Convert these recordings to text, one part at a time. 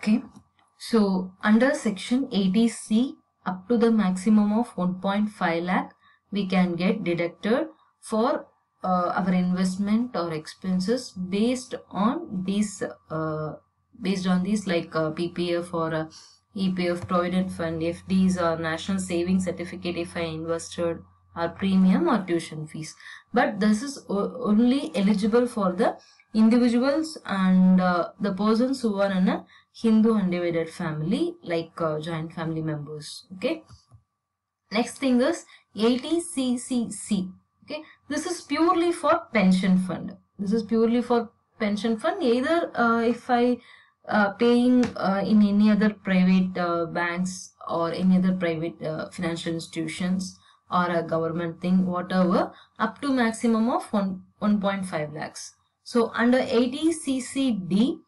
Okay, so under section 80C up to the maximum of 1.5 lakh we can get deducted for our investment or expenses based on these like PPF or EPF, Provident Fund, FDs or National Savings Certificate if I invested, or premium or tuition fees. But this is only eligible for the individuals and the persons who are in a Hindu undivided family, like joint family members. Okay. Next thing is 80CCC. Okay. This is purely for pension fund. This is purely for pension fund. Either if I paying in any other private banks or any other private financial institutions or a government thing, whatever, up to maximum of 1.5 lakhs. So under 80CCD,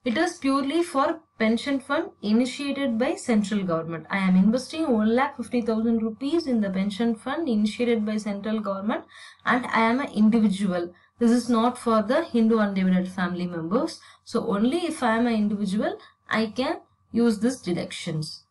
it is purely for pension fund initiated by central government. I am investing 1,50,000 rupees in the pension fund initiated by central government, and I am an individual. This is not for the Hindu undivided family members. So only if I am an individual, I can use these deductions.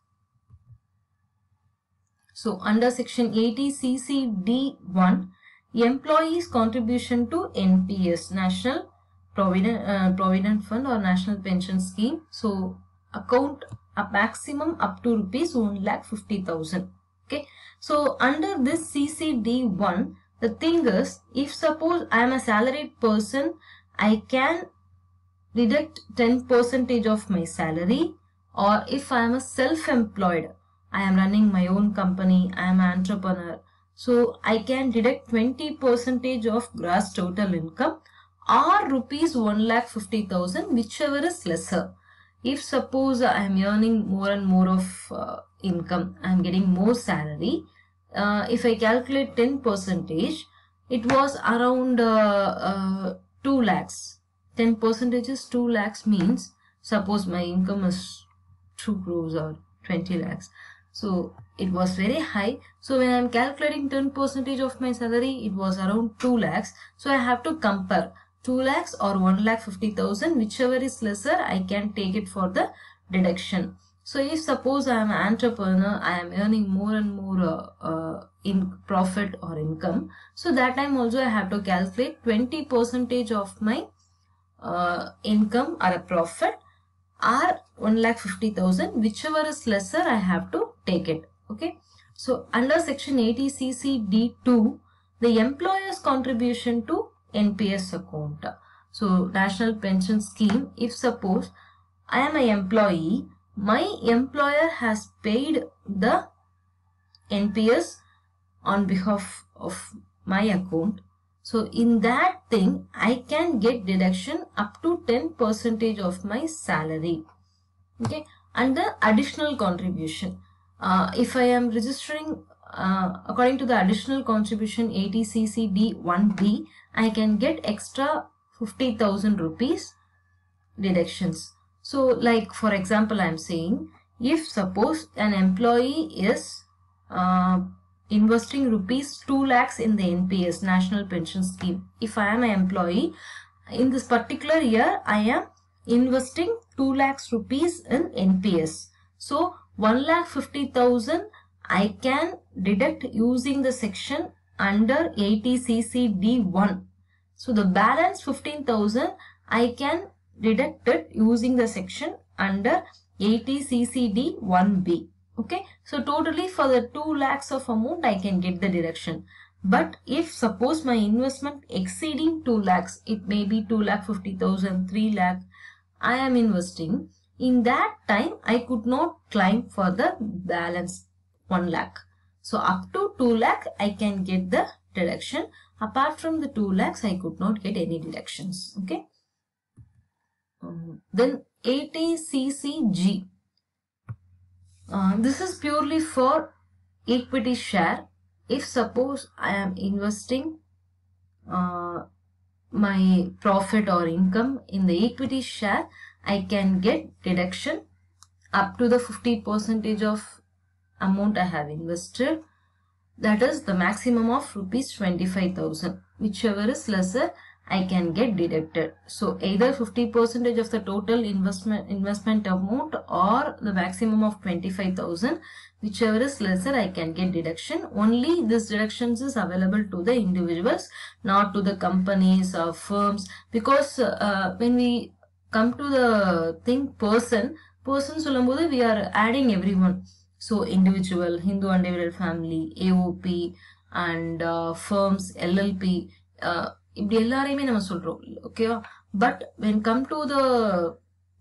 So under section 80CCD1, employees' contribution to NPS, National Provident Fund or National Pension Scheme. So account a maximum up to rupees 1,50,000. Okay. So under this CCD1, the thing is, if suppose I am a salaried person, I can deduct 10% of my salary, or if I am a self-employed, I am running my own company, I am an entrepreneur, so I can deduct 20% of gross total income or rupees 1,50,000, whichever is lesser. If suppose I am earning more and more of income, I am getting more salary, if I calculate 10%, it was around 2 lakhs. 10% is 2 lakhs means, suppose my income is 2 crores or 20 lakhs. So it was very high. So when I am calculating 10% of my salary, it was around 2 lakhs. So I have to compare 2 lakhs or 1,50,000, whichever is lesser, I can take it for the deduction. So if suppose I am an entrepreneur, I am earning more and more in profit or income. So that time also I have to calculate 20% of my income or a profit or 1,50,000, whichever is lesser, I have to take it. Okay. So under section 80CCD2, the employer's contribution to NPS account. So National Pension Scheme, if suppose I am an employee, my employer has paid the NPS on behalf of my account. So in that thing, I can get deduction up to 10% of my salary. Okay. And the additional contribution. If I am registering according to the additional contribution 80CCD1B, I can get extra 50,000 rupees deductions. So like for example, I am saying, if suppose an employee is investing rupees 2 lakhs in the NPS, National Pension Scheme. If I am an employee, in this particular year, I am investing 2 lakhs rupees in NPS. So 1,50,000 I can deduct using the section under 80CCD1. So the balance 15,000 I can deduct it using the section under 80CCD1B. Okay. So totally for the 2 lakhs of amount I can get the deduction. But if suppose my investment exceeding 2 lakhs, it may be 2,50,000, 3 lakh, I am investing. In that time, I could not claim for the balance 1 lakh. So up to 2 lakh, I can get the deduction. Apart from the 2 lakhs, I could not get any deductions. Okay. Then 80CCG. This is purely for equity share. If suppose I am investing my profit or income in the equity share, I can get deduction up to the 50% of amount I have invested. That is the maximum of rupees 25,000. Whichever is lesser, I can get deducted. So either 50% of the total investment amount or the maximum of 25,000, whichever is lesser, I can get deduction. Only this deductions is available to the individuals, not to the companies or firms, because when we come to the thing person சொல்லும்போது we are adding everyone. So individual, Hindu undivided family, AOP and firms, LLP, இப்படி எல்லாரையுமே நம்ம சொல்றோம், ஓகேவா? But when come to the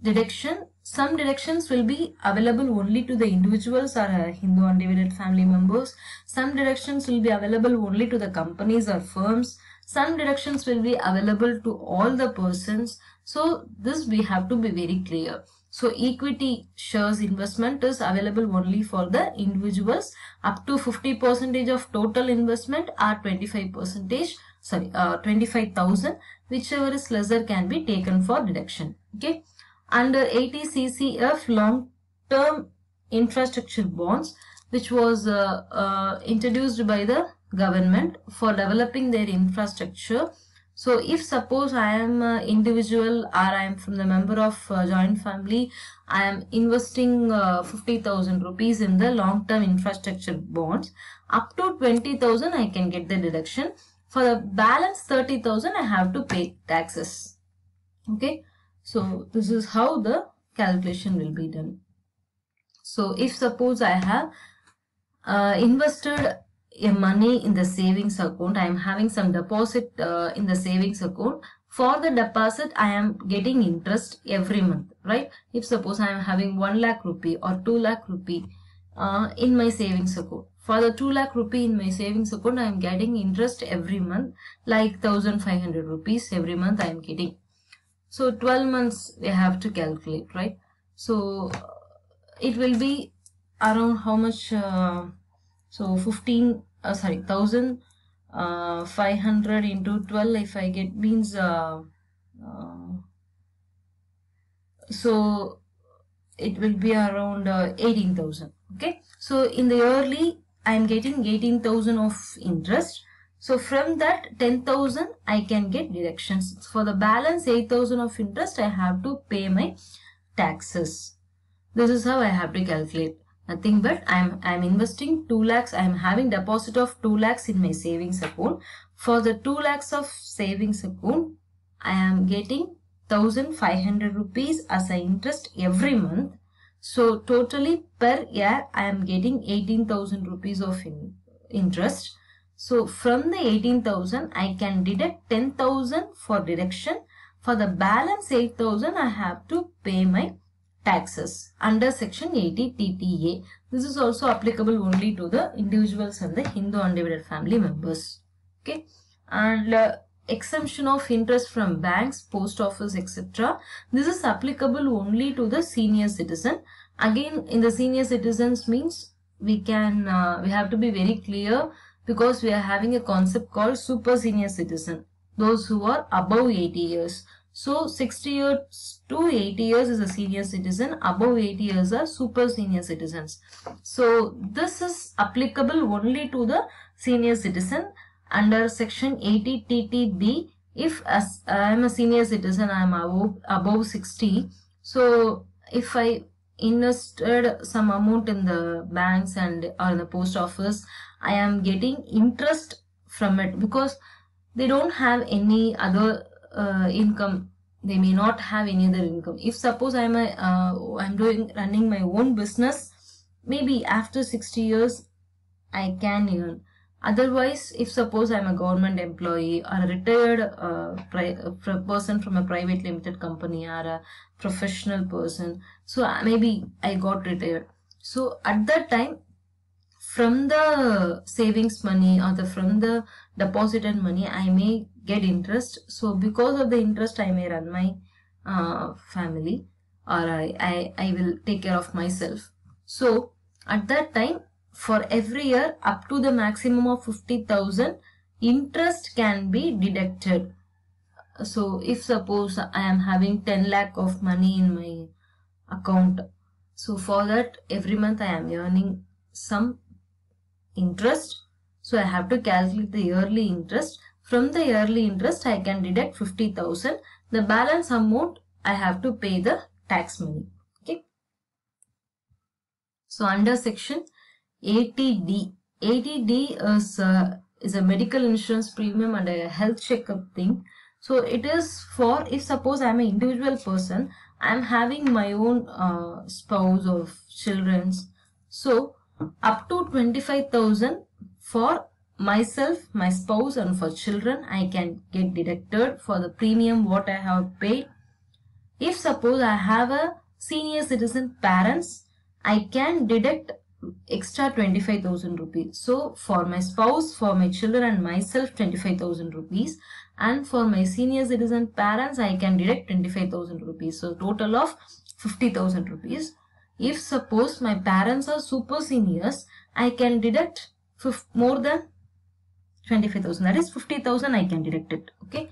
deduction, some deductions will be available only to the individuals or Hindu undivided family members. Some deductions will be available only to the companies or firms. Some deductions will be available to all the persons. So this we have to be very clear. So equity shares investment is available only for the individuals up to 50% of total investment or 25,000, whichever is lesser can be taken for deduction. Okay. Under 80 CCF long-term infrastructure bonds, which was introduced by the government for developing their infrastructure. So if suppose I am an individual or I am from the member of joint family, I am investing 50,000 rupees in the long-term infrastructure bonds. Up to 20,000 I can get the deduction. For the balance 30,000 I have to pay taxes. Okay. So this is how the calculation will be done. So if suppose I have invested money in the savings account, I am having some deposit in the savings account. For the deposit I am getting interest every month, right? If suppose I am having 1 lakh rupee or 2 lakh rupee in my savings account, for the 2 lakh rupee in my savings account I am getting interest every month, like 1,500 rupees every month I am getting. So 12 months we have to calculate, right? So it will be around how much? So 1,500 into 12 if I get means so it will be around 18,000. Okay. So in the yearly I am getting 18,000 of interest. So from that 10,000 I can get deductions. For the balance 8,000 of interest I have to pay my taxes. This is how I have to calculate. Nothing but I'm investing 2 lakhs. I'm having deposit of 2 lakhs in my savings account. For the 2 lakhs of savings account, I am getting 1,500 rupees as an interest every month. So totally per year I am getting 18,000 rupees of interest. So from the 18,000 I can deduct 10,000 for deduction. For the balance 8,000 I have to pay my taxes under section 80 TTA. This is also applicable only to the individuals and the Hindu undivided family members. Okay. And exemption of interest from banks, post office, etc. This is applicable only to the senior citizen. Again, in the senior citizens means we have to be very clear, because we are having a concept called super senior citizen, those who are above 80 years. So 60 years to 80 years is a senior citizen, above 80 years are super senior citizens. So this is applicable only to the senior citizen under section 80 TTB. If as I am a senior citizen, I am above 60. So if I invested some amount in the banks and or in the post office, I am getting interest from it, because they don't have any other income. They may not have any other income. If suppose I'm running my own business, maybe after 60 years I can earn. Otherwise, if suppose I'm a government employee or a retired person from a private limited company or a professional person, so maybe I got retired. So at that time, from the savings money or from the deposited money, I may get interest. So because of the interest, I may run my family, or I will take care of myself. So at that time, for every year up to the maximum of 50,000, interest can be deducted. So if suppose I am having 10 lakh of money in my account, so for that every month I am earning some interest. So I have to calculate the yearly interest. From the yearly interest, I can deduct 50,000. The balance amount, I have to pay the tax money. Okay. So under section 80D, 80D is a medical insurance premium and a health checkup thing. So it is for, if suppose I am an individual person, I am having my own spouse or children's. So up to 25,000 for myself, my spouse and for children, I can get deducted for the premium what I have paid. If suppose I have a senior citizen parents, I can deduct extra 25,000 rupees. So for my spouse, for my children and myself 25,000 rupees, and for my senior citizen parents I can deduct 25,000 rupees. So total of 50,000 rupees. If suppose my parents are super seniors, I can deduct more than 25,000, that is 50,000 I can deduct it. Okay.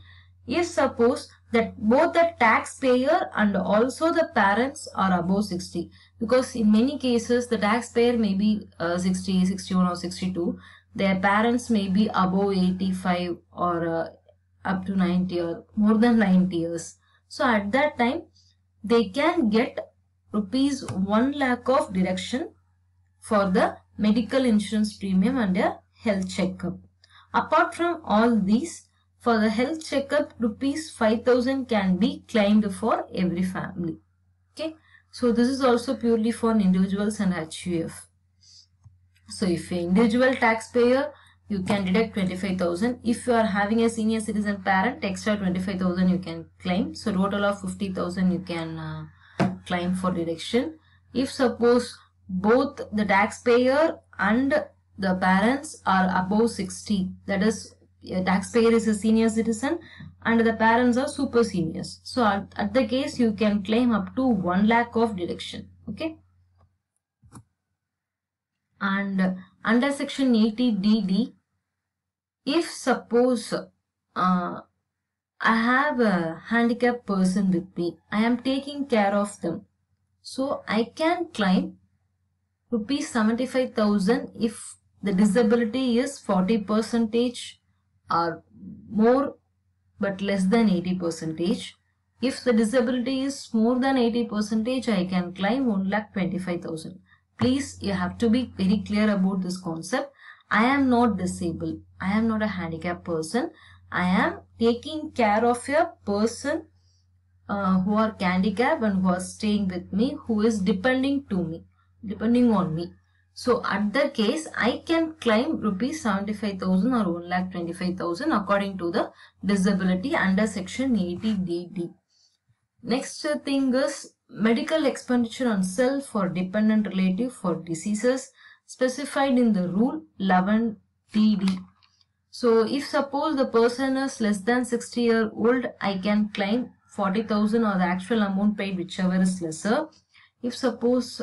If suppose that both the taxpayer and also the parents are above 60, because in many cases the taxpayer may be 60, 61 or 62, their parents may be above 85 or up to 90 or more than 90 years. So at that time they can get rupees 1 lakh of deduction for the medical insurance premium and a health checkup. Apart from all these, for the health checkup, rupees 5,000 can be claimed for every family. Okay. So this is also purely for individuals and HUF. So if you are individual taxpayer, you can deduct 25,000. If you are having a senior citizen parent, extra 25,000 you can claim. So total of 50,000 you can claim for deduction. If suppose both the taxpayer and the parents are above 60, that is, a taxpayer is a senior citizen and the parents are super seniors. So at the case you can claim up to 1 lakh of deduction. Okay. And under section 80DD, if suppose I have a handicapped person with me, I am taking care of them, so I can claim rupees 75,000 if the disability is 40% or more but less than 80%. If the disability is more than 80%, I can claim 1,25,000. Please, you have to be very clear about this concept. I am not disabled. I am not a handicapped person. I am taking care of a person who are handicapped and who are staying with me, who is depending on me. So at the case, I can claim rupees 75,000 or 1,25,000 according to the disability under section 80DD. Next thing is medical expenditure on self or dependent relative for diseases specified in the rule 11DD. So if suppose the person is less than 60-year-old, I can claim 40,000 or the actual amount paid, whichever is lesser. If suppose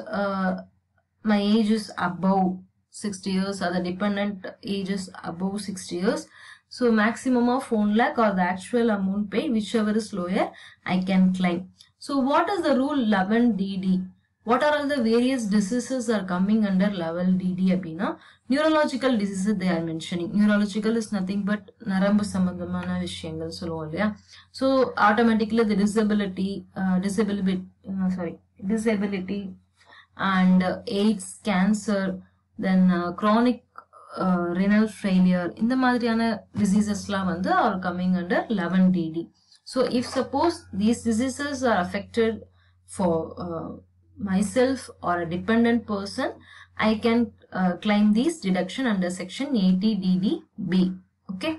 my age is above 60 years or the dependent age is above 60 years, so maximum of 1 lakh or the actual amount paid, whichever is lower, I can claim. So what is the rule 11DD? What are all the various diseases are coming under 11DD abina? Neurological diseases they are mentioning. Neurological is nothing but narambu sambandhamana vishayangal solluvom. So automatically the disability and AIDS, cancer, then chronic renal failure, in the madriyana diseases la vandu are coming under 11DD. So if suppose these diseases are affected for myself or a dependent person, I can claim these deduction under section 80DDB. Okay.